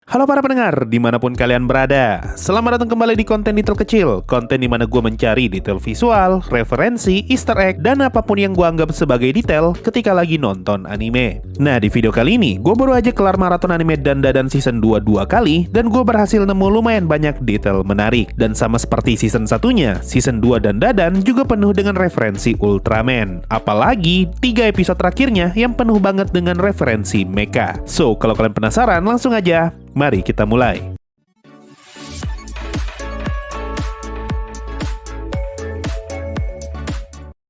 Halo para pendengar, dimanapun kalian berada. Selamat datang kembali di konten detail kecil. Konten dimana gue mencari detail visual, referensi, easter egg, dan apapun yang gue anggap sebagai detail ketika lagi nonton anime. Nah, di video kali ini, gue baru aja kelar maraton anime Dan season 2 2 kali, dan gue berhasil nemu lumayan banyak detail menarik. Dan sama seperti season satunya, season 2 Dan juga penuh dengan referensi Ultraman. Apalagi 3 episode terakhirnya yang penuh banget dengan referensi mecha. So, kalau kalian penasaran, langsung aja. Mari kita mulai.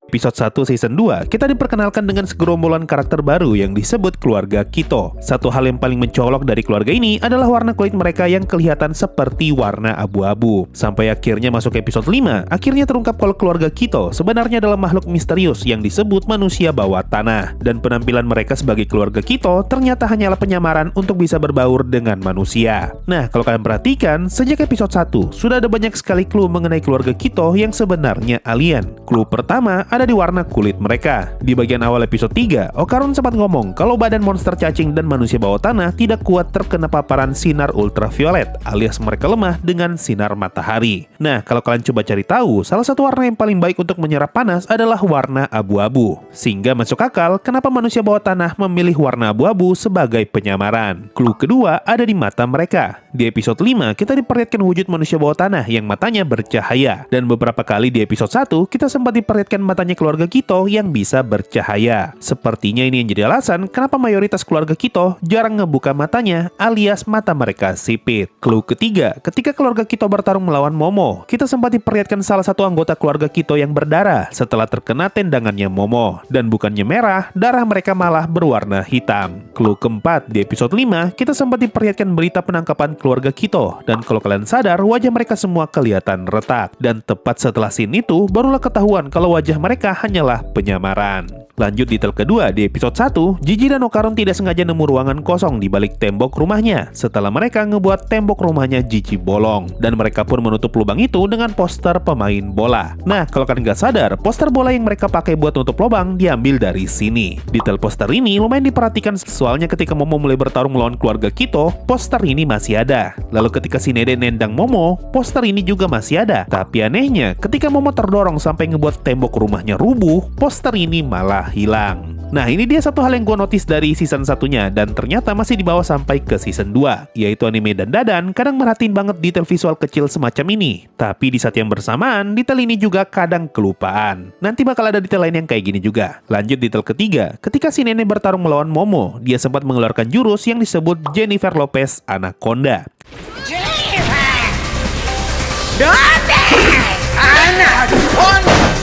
Episode 1 Season 2, kita diperkenalkan dengan segerombolan karakter baru yang disebut keluarga Kito. Satu hal yang paling mencolok dari keluarga ini adalah warna kulit mereka yang kelihatan seperti warna abu-abu. Sampai akhirnya masuk episode 5, akhirnya terungkap kalau keluarga Kito sebenarnya adalah makhluk misterius yang disebut manusia bawah tanah. Dan penampilan mereka sebagai keluarga Kito ternyata hanyalah penyamaran untuk bisa berbaur dengan manusia. Nah, kalau kalian perhatikan, sejak episode 1, sudah ada banyak sekali clue mengenai keluarga Kito yang sebenarnya alien. Clue pertama ada di warna kulit mereka. Di bagian awal episode 3, Okarun sempat ngomong kalau badan monster cacing dan manusia bawah tanah tidak kuat terkena paparan sinar ultraviolet, alias mereka lemah dengan sinar matahari. Nah, kalau kalian coba cari tahu, salah satu warna yang paling baik untuk menyerap panas adalah warna abu-abu. Sehingga masuk akal kenapa manusia bawah tanah memilih warna abu-abu sebagai penyamaran. Clue kedua ada di mata mereka. Di episode 5, kita diperlihatkan wujud manusia bawah tanah yang matanya bercahaya. Dan beberapa kali di episode 1, kita sempat diperlihatkan matanya keluarga Kito yang bisa bercahaya. Sepertinya ini yang jadi alasan kenapa mayoritas keluarga Kito jarang ngebuka matanya, alias mata mereka sipit. Clue ketiga, ketika keluarga Kito bertarung melawan Momo, kita sempat diperlihatkan salah satu anggota keluarga Kito yang berdarah setelah terkena tendangannya Momo. Dan bukannya merah, darah mereka malah berwarna hitam. Clue keempat, di episode 5, kita sempat diperlihatkan berita penangkapan keluarga Kito. Dan kalau kalian sadar, wajah mereka semua kelihatan retak. Dan tepat setelah scene itu, barulah ketahuan kalau wajah mereka hanyalah penyamaran. Lanjut detail kedua, di episode 1, Jiji dan Okarun tidak sengaja nemu ruangan kosong di balik tembok rumahnya setelah mereka ngebuat tembok rumahnya Jiji bolong. Dan mereka pun menutup lubang itu dengan poster pemain bola. Nah, kalau kalian nggak sadar, poster bola yang mereka pakai buat nutup lubang diambil dari sini. Detail poster ini lumayan diperhatikan soalnya ketika Momo mulai bertarung melawan keluarga Kito, poster ini masih ada. Lalu ketika si Nede nendang Momo, poster ini juga masih ada. Tapi anehnya, ketika Momo terdorong sampai ngebuat tembok rumahnya rubuh, poster ini malah hilang. Nah, ini dia satu hal yang gue notice dari season satunya dan ternyata masih dibawa sampai ke season 2, yaitu anime Dan kadang merhatiin banget detail visual kecil semacam ini. Tapi di saat yang bersamaan, detail ini juga kadang kelupaan. Nanti bakal ada detail lain yang kayak gini juga. Lanjut detail ketiga, ketika si nenek bertarung melawan Momo, dia sempat mengeluarkan jurus yang disebut Jennifer Lopez Anaconda. Jennifer! Anaconda!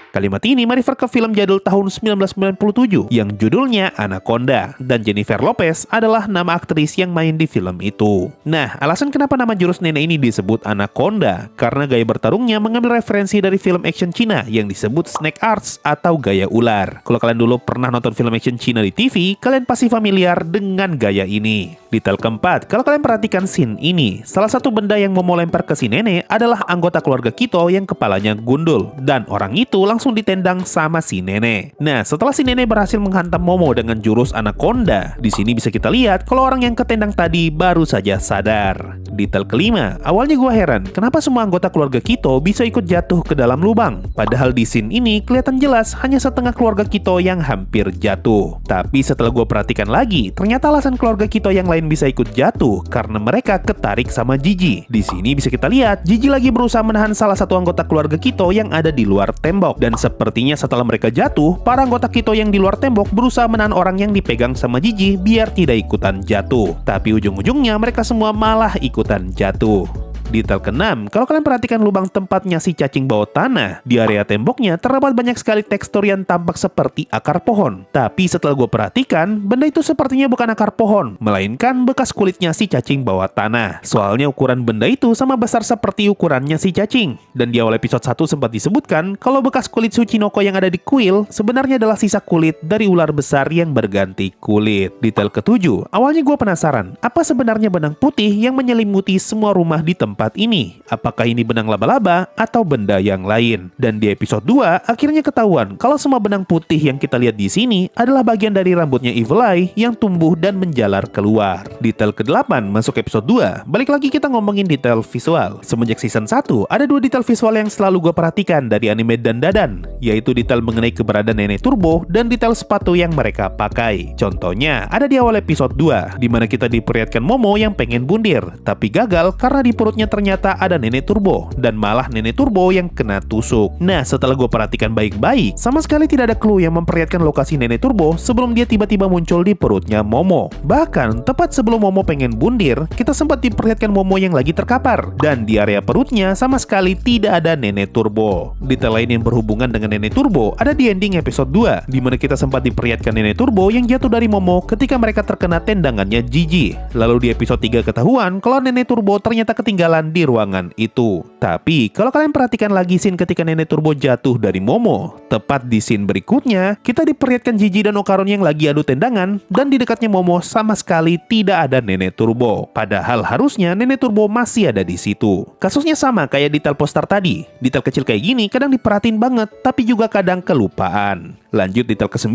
Kalimat ini merefer ke film jadul tahun 1997 yang judulnya Anaconda, dan Jennifer Lopez adalah nama aktris yang main di film itu. Nah, alasan kenapa nama jurus nenek ini disebut Anaconda karena gaya bertarungnya mengambil referensi dari film action Cina yang disebut Snake Arts atau gaya ular. Kalau kalian dulu pernah nonton film action Cina di TV, kalian pasti familiar dengan gaya ini. Detail keempat, kalau kalian perhatikan scene ini, salah satu benda yang Momo lempar ke si nenek adalah anggota keluarga Kito yang kepalanya gundul, dan orang itu langsung ditendang sama si nenek. Nah, setelah si nenek berhasil menghantam Momo dengan jurus Anaconda, di sini bisa kita lihat kalau orang yang ketendang tadi baru saja sadar. Detail kelima, awalnya gue heran kenapa semua anggota keluarga Kito bisa ikut jatuh ke dalam lubang. Padahal di scene ini kelihatan jelas hanya setengah keluarga Kito yang hampir jatuh. Tapi setelah gue perhatikan lagi, ternyata alasan keluarga Kito yang lain bisa ikut jatuh karena mereka ketarik sama Jiji. Di sini bisa kita lihat Jiji lagi berusaha menahan salah satu anggota keluarga Kito yang ada di luar tembok. Dan sepertinya setelah mereka jatuh, para anggota Kito yang di luar tembok berusaha menahan orang yang dipegang sama Jiji biar tidak ikutan jatuh. Tapi ujung-ujungnya mereka semua malah ikutan jatuh. Detail ke-6, kalau kalian perhatikan lubang tempatnya si cacing bawah tanah, di area temboknya terdapat banyak sekali tekstur yang tampak seperti akar pohon. Tapi setelah gue perhatikan, benda itu sepertinya bukan akar pohon, melainkan bekas kulitnya si cacing bawah tanah. Soalnya ukuran benda itu sama besar seperti ukurannya si cacing. Dan di awal episode 1 sempat disebutkan kalau bekas kulit Tsuchinoko yang ada di kuil sebenarnya adalah sisa kulit dari ular besar yang berganti kulit. Detail ke-7, awalnya gue penasaran, apa sebenarnya benang putih yang menyelimuti semua rumah di tempat keempat ini. Apakah ini benang laba-laba atau benda yang lain? Dan di episode 2 akhirnya ketahuan kalau semua benang putih yang kita lihat di sini adalah bagian dari rambutnya Evil Eye yang tumbuh dan menjalar keluar. Detail ke-8 masuk episode 2. Balik lagi kita ngomongin detail visual. Semenjak season 1 ada 2 detail visual yang selalu gue perhatikan dari anime Dandadan, yaitu detail mengenai keberadaan nenek turbo dan detail sepatu yang mereka pakai. Contohnya ada di awal episode 2 di mana kita diperlihatkan Momo yang pengen bundir tapi gagal karena di perutnya ternyata ada nenek turbo dan malah nenek turbo yang kena tusuk. Nah, setelah gue perhatikan baik-baik, sama sekali tidak ada clue yang memperlihatkan lokasi nenek turbo sebelum dia tiba-tiba muncul di perutnya Momo. Bahkan tepat sebelum Momo pengen bundir, kita sempat diperlihatkan Momo yang lagi terkapar dan di area perutnya sama sekali tidak ada nenek turbo. Detail lain yang berhubungan dengan nenek turbo ada di ending episode 2 di mana kita sempat diperlihatkan nenek turbo yang jatuh dari Momo ketika mereka terkena tendangannya Gigi. Lalu di episode 3 ketahuan kalau nenek turbo ternyata ketinggalan di ruangan itu. Tapi kalau kalian perhatikan lagi scene ketika nenek turbo jatuh dari Momo, tepat di scene berikutnya kita diperlihatkan Gigi dan Okarun yang lagi adu tendangan dan di dekatnya Momo sama sekali tidak ada nenek turbo. Padahal harusnya nenek turbo masih ada di situ. Kasusnya sama kayak detail poster tadi. Detail kecil kayak gini kadang diperhatiin banget tapi juga kadang kelupaan. Lanjut detail ke-9,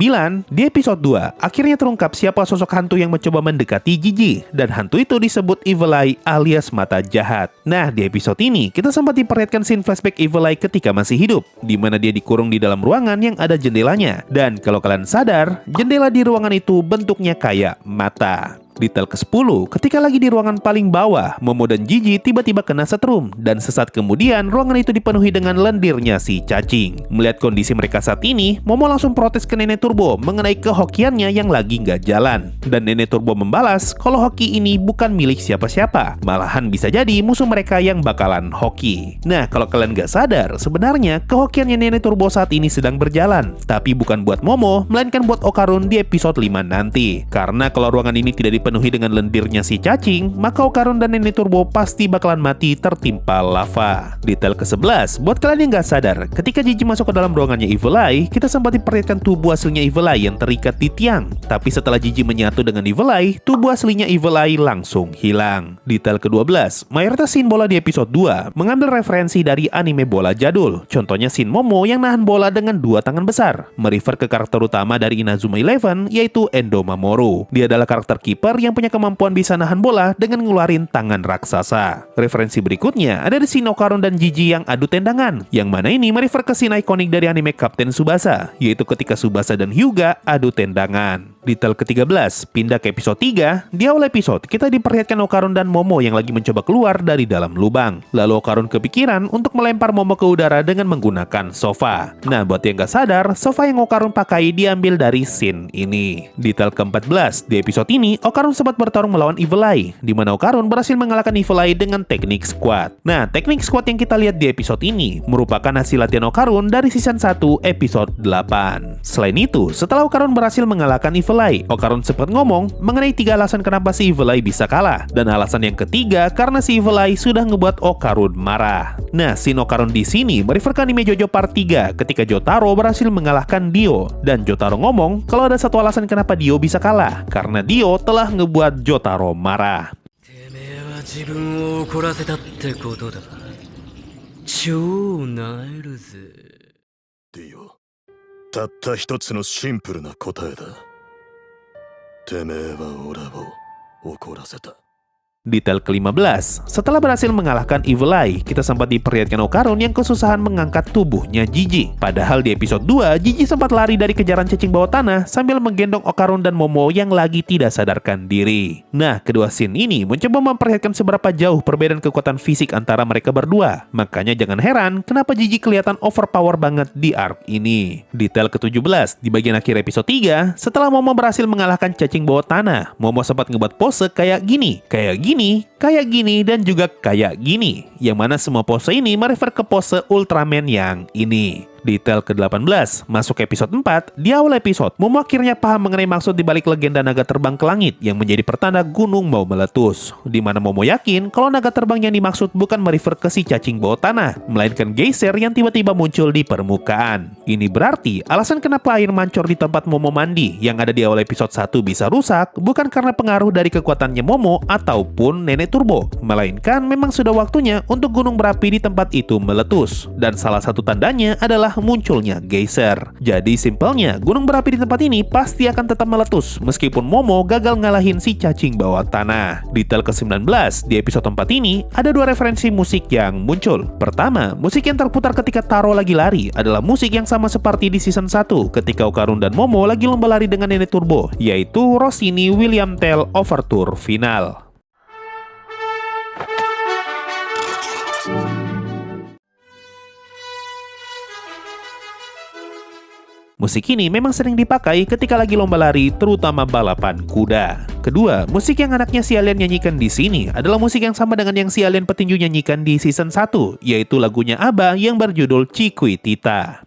di episode 2 akhirnya terungkap siapa sosok hantu yang mencoba mendekati Gigi dan hantu itu disebut Evil Eye alias mata jahat. Nah, di episode ini kita sempat diperlihatkan scene flashback Evil Eye ketika masih hidup di mana dia dikurung di dalam ruangan yang ada jendelanya. Dan kalau kalian sadar, jendela di ruangan itu bentuknya kayak mata. Detail ke-10, ketika lagi di ruangan paling bawah, Momo dan Gigi tiba-tiba kena setrum dan sesaat kemudian ruangan itu dipenuhi dengan lendirnya si cacing. Melihat kondisi mereka saat ini, Momo langsung protes ke Nenek Turbo mengenai kehokiannya yang lagi nggak jalan. Dan Nenek Turbo membalas kalau hoki ini bukan milik siapa-siapa, malahan bisa jadi musuh mereka yang bakalan hoki. Nah, kalau kalian nggak sadar, sebenarnya kehokiannya Nenek Turbo saat ini sedang berjalan, tapi bukan buat Momo, melainkan buat Okarun di episode 5 nanti. Karena kalau ruangan ini tidak dipenuhi dengan lendirnya si cacing, maka Okarun dan Nenek Turbo pasti bakalan mati tertimpa lava. Detail ke-11, buat kalian yang nggak sadar, ketika Gigi masuk ke dalam ruangannya Evil Eye, kita sempat diperlihatkan tubuh aslinya Evil Eye yang terikat di tiang. Tapi setelah Gigi menyatu dengan Evil Eye, tubuh aslinya Evil Eye langsung hilang. Detail ke-12, mayoritas scene bola di episode 2 mengambil referensi dari anime bola jadul. Contohnya scene Momo yang nahan bola dengan 2 tangan besar, merefer ke karakter utama dari Inazuma Eleven, yaitu Endo Mamoru. Dia adalah karakter kiper yang punya kemampuan bisa nahan bola dengan ngeluarin tangan raksasa. Referensi berikutnya ada di scene Okarun dan Gigi yang adu tendangan, yang mana ini merefer ke scene ikonik dari anime Captain Tsubasa, yaitu ketika Tsubasa dan Hyuga adu tendangan. Detail ke-13, pindah ke episode 3. Di awal episode, kita diperlihatkan Okarun dan Momo yang lagi mencoba keluar dari dalam lubang. Lalu Okarun kepikiran untuk melempar Momo ke udara dengan menggunakan sofa. Nah, buat yang gak sadar, sofa yang Okarun pakai diambil dari scene ini. Detail ke-14, di episode ini, Okarun sempat bertarung melawan Evil Eye, di mana Okarun berhasil mengalahkan Evil Eye dengan teknik squat. Nah, teknik squat yang kita lihat di episode ini merupakan hasil latihan Okarun dari season 1 episode 8. Selain itu, setelah Okarun berhasil mengalahkan Evil Eye, Okarun sempat ngomong mengenai 3 alasan kenapa si Evil Eye bisa kalah. Dan alasan yang ketiga karena si Evil Eye sudah ngebuat Okarun marah. Nah, scene Okarun di sini merefer ke anime JoJo Part 3 ketika Jotaro berhasil mengalahkan Dio. Dan Jotaro ngomong kalau ada satu alasan kenapa Dio bisa kalah, karena Dio telah ngebuat Jotaro marah. Dio, たった一つのシンプルな答えだ。てめえは俺を怒らせた。 Detail ke-15, setelah berhasil mengalahkan Evil Eye, kita sempat diperlihatkan Okarun yang kesusahan mengangkat tubuhnya Gigi. Padahal di episode 2, Gigi sempat lari dari kejaran cacing bawah tanah sambil menggendong Okarun dan Momo yang lagi tidak sadarkan diri. Nah, kedua scene ini mencoba memperlihatkan seberapa jauh perbedaan kekuatan fisik antara mereka berdua. Makanya jangan heran kenapa Gigi kelihatan overpower banget di arc ini. Detail ke-17, di bagian akhir episode 3, setelah Momo berhasil mengalahkan cacing bawah tanah, Momo sempat ngebuat pose kayak gini, kayak gini, dan juga kayak gini. Yang mana semua pose ini merefer ke pose Ultraman yang ini. Detail ke-18, masuk episode 4, di awal episode, Momo akhirnya paham mengenai maksud dibalik legenda naga terbang ke langit yang menjadi pertanda gunung mau meletus. Di mana Momo yakin kalau naga terbang yang dimaksud bukan merefer ke si cacing bawah tanah, melainkan geyser yang tiba-tiba muncul di permukaan. Ini berarti alasan kenapa air mancur di tempat Momo mandi yang ada di awal episode 1 bisa rusak bukan karena pengaruh dari kekuatannya Momo ataupun nenek turbo, melainkan memang sudah waktunya untuk gunung berapi di tempat itu meletus. Dan salah satu tandanya adalah munculnya geyser. Jadi simpelnya, gunung berapi di tempat ini pasti akan tetap meletus meskipun Momo gagal ngalahin si cacing bawah tanah. Detail ke-19, di episode 4 ini ada dua referensi musik yang muncul. Pertama, musik yang terputar ketika Taro lagi lari adalah musik yang sama seperti di season 1 ketika Okarun dan Momo lagi lomba lari dengan nenek turbo, yaitu Rossini William Tell Overture Final. Musik ini memang sering dipakai ketika lagi lomba lari, terutama balapan kuda. Kedua, musik yang anaknya si Alien nyanyikan di sini adalah musik yang sama dengan yang si Alien petinju nyanyikan di season 1, yaitu lagunya ABBA yang berjudul Chiquitita.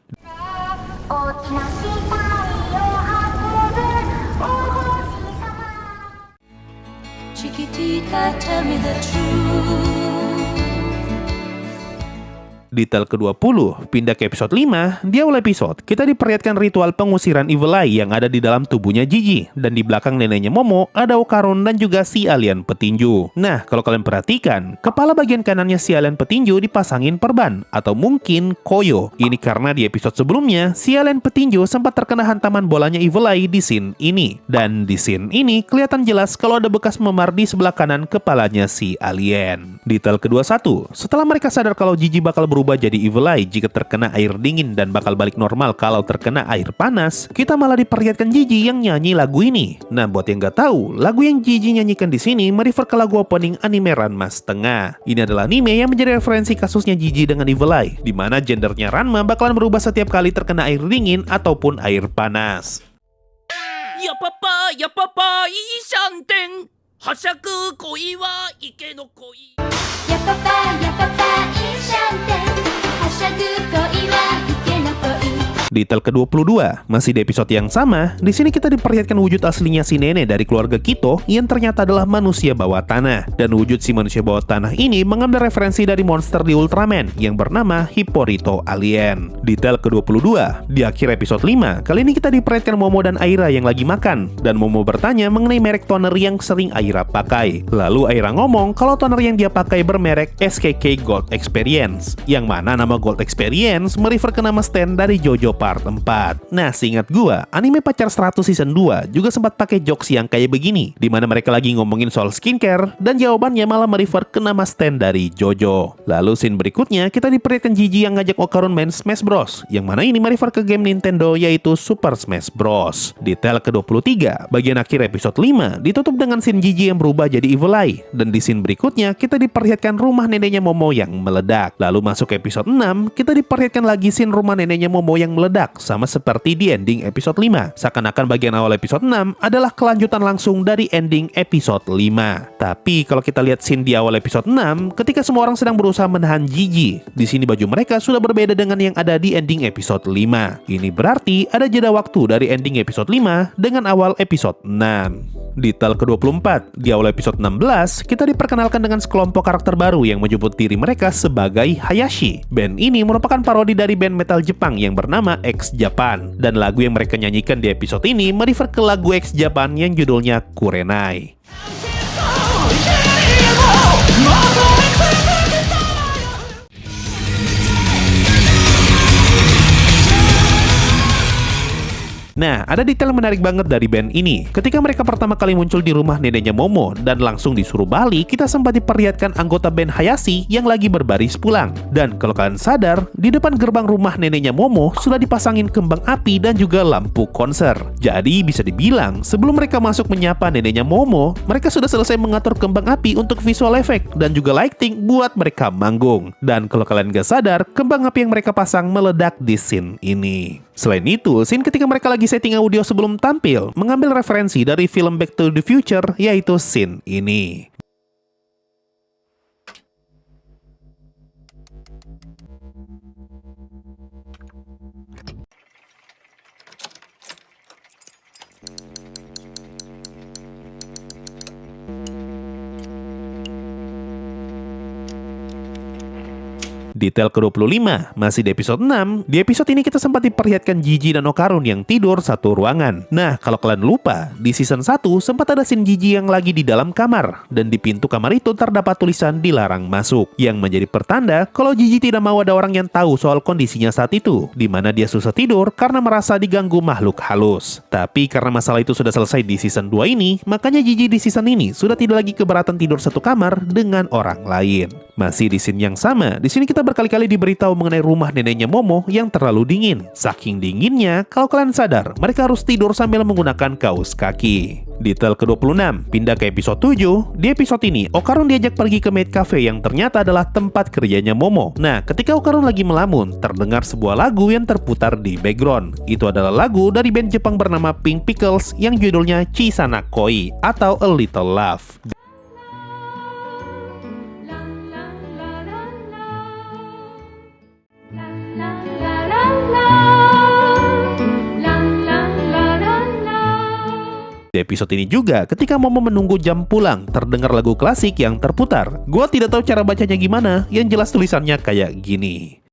Chiquitita, tell me the truth. Detail ke-20, pindah ke episode 5, di awal episode, kita diperlihatkan ritual pengusiran Evil Eye yang ada di dalam tubuhnya Gigi, dan di belakang neneknya Momo ada Okarun dan juga si alien petinju. Nah, kalau kalian perhatikan, kepala bagian kanannya si alien petinju dipasangin perban, atau mungkin koyo. Ini karena di episode sebelumnya, si alien petinju sempat terkena hantaman bolanya Evil Eye di scene ini. Dan di scene ini, kelihatan jelas kalau ada bekas memar di sebelah kanan kepalanya si alien. Detail ke-21, setelah mereka sadar kalau Gigi bakal berubah jadi Evil Eye jika terkena air dingin dan bakal balik normal kalau terkena air panas, kita malah diperlihatkan Gigi yang nyanyi lagu ini. Nah, buat yang nggak tahu, lagu yang Gigi nyanyikan di sini merefer ke lagu opening anime Ranma setengah. Ini adalah anime yang menjadi referensi kasusnya Gigi dengan Evil Eye, di mana gendernya Ranma bakalan berubah setiap kali terkena air dingin ataupun air panas. Ya papa, ishanten. Hashaku koi wa ike no koi. Ya papa, inshanten. Hashagu koi wa ike no koi. Detail ke-22, masih di episode yang sama, di sini kita diperlihatkan wujud aslinya si nenek dari keluarga Kito yang ternyata adalah manusia bawah tanah. Dan wujud si manusia bawah tanah ini mengambil referensi dari monster di Ultraman yang bernama Hipporito Alien. Detail ke-22, di akhir episode 5, kali ini kita diperlihatkan Momo dan Aira yang lagi makan, dan Momo bertanya mengenai merek toner yang sering Aira pakai. Lalu Aira ngomong kalau toner yang dia pakai bermerek SKK Gold Experience, yang mana nama Gold Experience merefer ke nama stand dari JoJo Part 4. Nah, seingat gua, anime Pacar 100 season 2 juga sempat pakai jokes yang kayak begini, di mana mereka lagi ngomongin soal skincare dan jawabannya malah merefer ke nama stand dari JoJo. Lalu scene berikutnya kita diperlihatkan Gigi yang ngajak Okarun main Smash Bros, yang mana ini merefer ke game Nintendo yaitu Super Smash Bros. Detail ke-23, bagian akhir episode 5 ditutup dengan scene Gigi yang berubah jadi Evil Eye, dan di scene berikutnya kita diperlihatkan rumah neneknya Momo yang meledak. Lalu masuk ke episode 6, kita diperlihatkan lagi scene rumah neneknya Momo yang meledak, sama seperti di ending episode 5. Seakan-akan bagian awal episode 6 adalah kelanjutan langsung dari ending episode 5. Tapi kalau kita lihat scene di awal episode 6, ketika semua orang sedang berusaha menahan Gigi, di sini baju mereka sudah berbeda dengan yang ada di ending episode 5. Ini berarti ada jeda waktu dari ending episode 5 dengan awal episode 6. Detail ke-24, di awal episode 16, kita diperkenalkan dengan sekelompok karakter baru yang menyebut diri mereka sebagai Hayashi. Band ini merupakan parodi dari band metal Jepang yang bernama X Japan, dan lagu yang mereka nyanyikan di episode ini merefer ke lagu X Japan yang judulnya Kurenai. Nah, ada detail menarik banget dari band ini. Ketika mereka pertama kali muncul di rumah neneknya Momo dan langsung disuruh balik, kita sempat diperlihatkan anggota band Hayashi yang lagi berbaris pulang. Dan kalau kalian sadar, di depan gerbang rumah neneknya Momo sudah dipasangin kembang api dan juga lampu konser. Jadi bisa dibilang, sebelum mereka masuk menyapa neneknya Momo, mereka sudah selesai mengatur kembang api untuk visual effect dan juga lighting buat mereka manggung. Dan kalau kalian gak sadar, kembang api yang mereka pasang meledak di scene ini. Selain itu, scene ketika mereka lagi setting audio sebelum tampil mengambil referensi dari film Back to the Future, yaitu scene ini. Detail ke-25, masih di episode 6. Di episode ini kita sempat diperlihatkan Gigi dan Okarun yang tidur satu ruangan. Nah, kalau kalian lupa, di season 1 sempat ada scene Gigi yang lagi di dalam kamar, dan di pintu kamar itu terdapat tulisan dilarang masuk, yang menjadi pertanda kalau Gigi tidak mau ada orang yang tahu soal kondisinya saat itu, di mana dia susah tidur karena merasa diganggu makhluk halus. Tapi karena masalah itu sudah selesai di season 2 ini, makanya Gigi di season ini sudah tidak lagi keberatan tidur satu kamar dengan orang lain. Masih di scene yang sama, di sini kita berkali-kali diberitahu mengenai rumah neneknya Momo yang terlalu dingin. Saking dinginnya, kalau kalian sadar, mereka harus tidur sambil menggunakan kaos kaki. Detail ke-26, pindah ke episode 7. Di episode ini, Okarun diajak pergi ke maid cafe yang ternyata adalah tempat kerjanya Momo. Nah, ketika Okarun lagi melamun, terdengar sebuah lagu yang terputar di background. Itu adalah lagu dari band Jepang bernama Pink Pickles yang judulnya Chisana Koi atau A Little Love. Di episode ini juga, ketika Momo menunggu jam pulang, terdengar lagu klasik yang terputar. Gua tidak tahu cara bacanya gimana, yang jelas tulisannya kayak gini.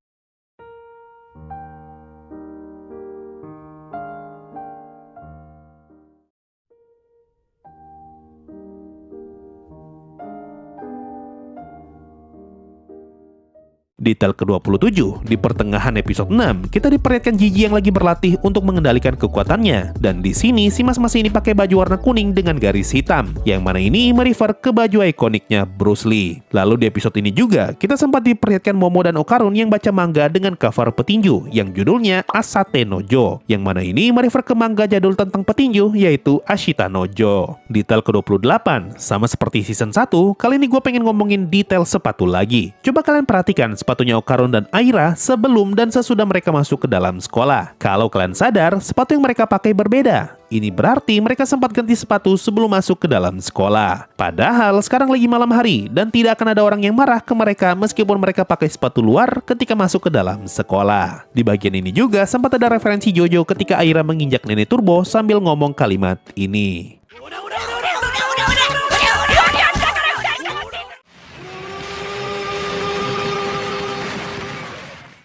Detail ke-27, di pertengahan episode 6, kita diperlihatkan Gigi yang lagi berlatih untuk mengendalikan kekuatannya. Dan di sini, si mas-mas ini pakai baju warna kuning dengan garis hitam, yang mana ini merefer ke baju ikoniknya Bruce Lee. Lalu di episode ini juga, kita sempat diperlihatkan Momo dan Okarun yang baca manga dengan cover petinju, yang judulnya Asate no Jo, yang mana ini merefer ke manga jadul tentang petinju, yaitu Ashita no Jo. Detail ke-28, sama seperti season 1, kali ini gue pengen ngomongin detail sepatu lagi. Coba kalian perhatikan sepatunya Okarun dan Aira sebelum dan sesudah mereka masuk ke dalam sekolah. Kalau kalian sadar, sepatu yang mereka pakai berbeda. Ini berarti mereka sempat ganti sepatu sebelum masuk ke dalam sekolah. Padahal sekarang lagi malam hari dan tidak akan ada orang yang marah ke mereka meskipun mereka pakai sepatu luar ketika masuk ke dalam sekolah. Di bagian ini juga sempat ada referensi Jojo ketika Aira menginjak Nenek Turbo sambil ngomong kalimat ini.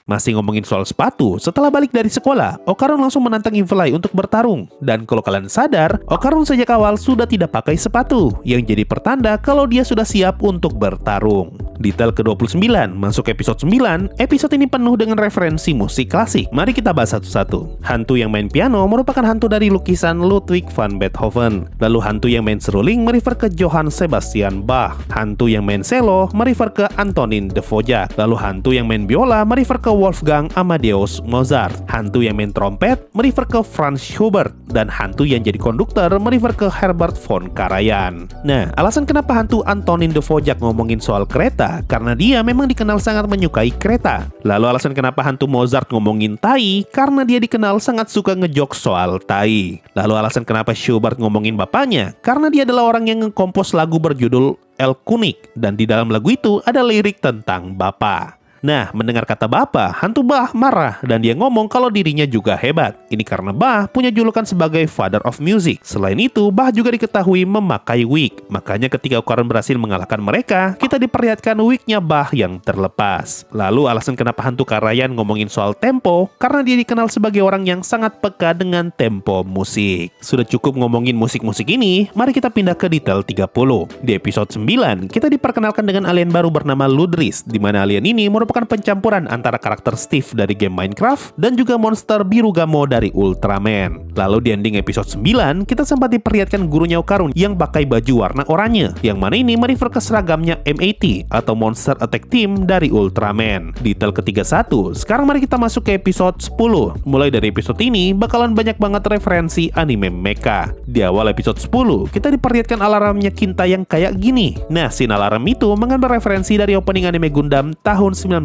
Masih ngomongin soal sepatu, setelah balik dari sekolah, Okarun langsung menantang Evil untuk bertarung. Dan kalau kalian sadar, Okarun sejak awal sudah tidak pakai sepatu, yang jadi pertanda kalau dia sudah siap untuk bertarung. Detail ke-29, masuk episode 9, episode ini penuh dengan referensi musik klasik. Mari kita bahas satu-satu. Hantu yang main piano merupakan hantu dari lukisan Ludwig van Beethoven. Lalu hantu yang main seruling merefer ke Johann Sebastian Bach. Hantu yang main cello merefer ke Antonin Dvořák. Lalu hantu yang main biola merefer ke Wolfgang Amadeus Mozart. Hantu yang main trompet merefer ke Franz Schubert. Dan hantu yang jadi konduktor merefer ke Herbert von Karajan. Nah, alasan kenapa hantu Antonin Dvořák ngomongin soal kereta, karena dia memang dikenal sangat menyukai kereta. Lalu alasan kenapa hantu Mozart ngomongin tai, karena dia dikenal sangat suka ngejok soal tai. Lalu alasan kenapa Schubert ngomongin bapaknya, karena dia adalah orang yang ngekompos lagu berjudul El Kunik, dan di dalam lagu itu ada lirik tentang bapak. Nah, mendengar kata Bapa, hantu Bach marah dan dia ngomong kalau dirinya juga hebat. Ini karena Bach punya julukan sebagai Father of Music. Selain itu, Bach juga diketahui memakai wig. Makanya ketika Okarun berhasil mengalahkan mereka, kita diperlihatkan wignya Bach yang terlepas. Lalu alasan kenapa hantu Karajan ngomongin soal tempo, karena dia dikenal sebagai orang yang sangat peka dengan tempo musik. Sudah cukup ngomongin musik-musik ini, mari kita pindah ke detail 30. Di episode 9, kita diperkenalkan dengan alien baru bernama Ludris, di mana alien ini merupakan pencampuran antara karakter Steve dari game Minecraft dan juga monster biru Gamo dari Ultraman. Lalu di ending episode 9, kita sempat diperlihatkan gurunya Okarun yang pakai baju warna oranye, yang mana ini merefer ke seragamnya MAT atau Monster Attack Team dari Ultraman. Detail ke-31, sekarang mari kita masuk ke episode 10. Mulai dari episode ini, bakalan banyak banget referensi anime mecha. Di awal episode 10, kita diperlihatkan alarmnya Kinta yang kayak gini. Nah, scene alarm itu mengambil referensi dari opening anime Gundam tahun 1979.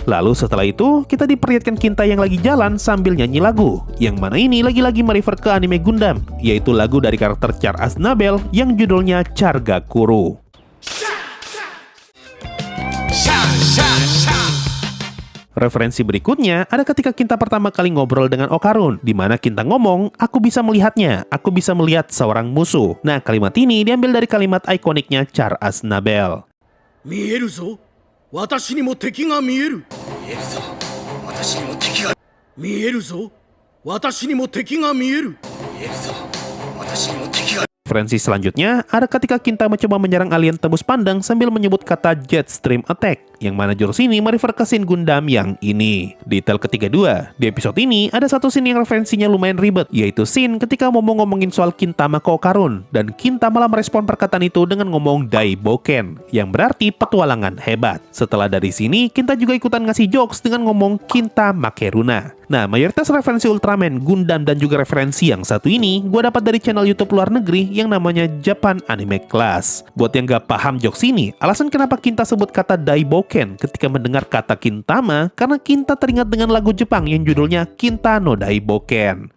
Lalu setelah itu, kita diperlihatkan Kinta yang lagi jalan sambil nyanyi lagu, yang mana ini lagi-lagi merefer ke anime Gundam, yaitu lagu dari karakter Char Aznable yang judulnya Chargakuru. Referensi berikutnya ada ketika Kinta pertama kali ngobrol dengan Okarun, di mana Kinta ngomong, "Aku bisa melihatnya, aku bisa melihat seorang musuh." Nah, kalimat ini diambil dari kalimat ikoniknya Char Aznable. 見えるぞ私にも敵が見える。見えるぞ。私にも敵が見える。 Referensi selanjutnya ada ketika Kinta mencoba menyerang alien tembus pandang sambil menyebut kata Jet Stream Attack, yang mana jurus ini merefer ke scene Gundam yang ini. Detail ketiga dua, di episode ini ada satu scene yang referensinya lumayan ribet, yaitu scene ketika Momo ngomongin soal Kintama Kokarun, dan Kinta malah merespon perkataan itu dengan ngomong Daiboken, yang berarti petualangan hebat. Setelah dari sini, Kinta juga ikutan ngasih jokes dengan ngomong Kinta Makeruna. Nah, mayoritas referensi Ultraman, Gundam, dan juga referensi yang satu ini gue dapat dari channel YouTube luar negeri yang namanya Japan Anime Class. Buat yang gak paham jokes ini, alasan kenapa Kinta sebut kata Daiboken ketika mendengar kata Kintama, karena Kinta teringat dengan lagu Jepang yang judulnya Kinta no Daiboken.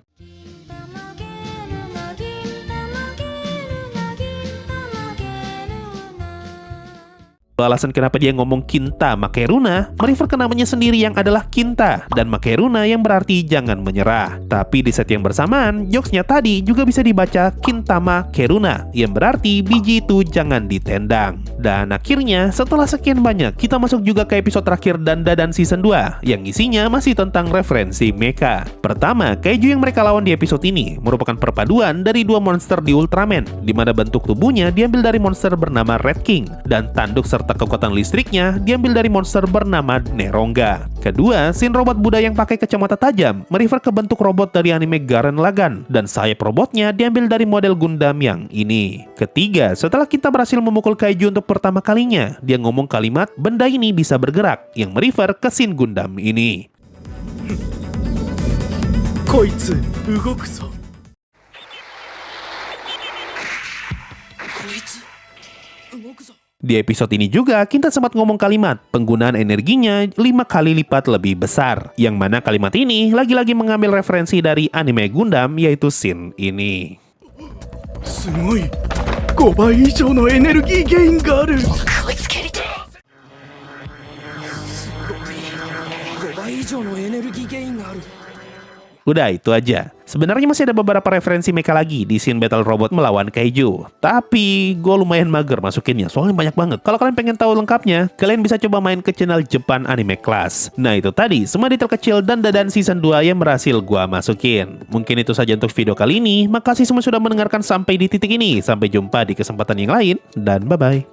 Alasan kenapa dia ngomong Kinta Makeruna merefer ke namanya sendiri yang adalah Kinta, dan Makeruna yang berarti jangan menyerah. Tapi di set yang bersamaan, jokesnya tadi juga bisa dibaca Kintama Keruna, yang berarti biji itu jangan ditendang. Dan akhirnya, setelah sekian banyak, kita masuk juga ke episode terakhir Dandadan Season 2, yang isinya masih tentang referensi mecha. Pertama, kaiju yang mereka lawan di episode ini merupakan perpaduan dari dua monster di Ultraman, di mana bentuk tubuhnya diambil dari monster bernama Red King, dan tanduk serta kekuatan listriknya diambil dari monster bernama Neronga. Kedua, scene robot Buddha yang pakai kacamata tajam merefer ke bentuk robot dari anime Gurren Lagann, dan sayap robotnya diambil dari model Gundam yang ini. Ketiga, setelah kita berhasil memukul kaiju untuk pertama kalinya, dia ngomong kalimat benda ini bisa bergerak, yang merefer ke scene Gundam ini. こいつ動くぞ。 Di episode ini juga, Kinta sempat ngomong kalimat penggunaan energinya 5 kali lipat lebih besar, yang mana kalimat ini lagi-lagi mengambil referensi dari anime Gundam, yaitu scene ini. すごい。5倍以上のエネルギーゲインがある。 Udah, itu aja. Sebenarnya masih ada beberapa referensi mecha lagi di scene battle robot melawan kaiju. Tapi, gue lumayan mager masukinnya, soalnya banyak banget. Kalau kalian pengen tahu lengkapnya, kalian bisa coba main ke channel Japan Anime Class. Nah, itu tadi, semua detail kecil dan Dandadan Season 2 yang berhasil gue masukin. Mungkin itu saja untuk video kali ini. Makasih semua sudah mendengarkan sampai di titik ini. Sampai jumpa di kesempatan yang lain, dan bye-bye.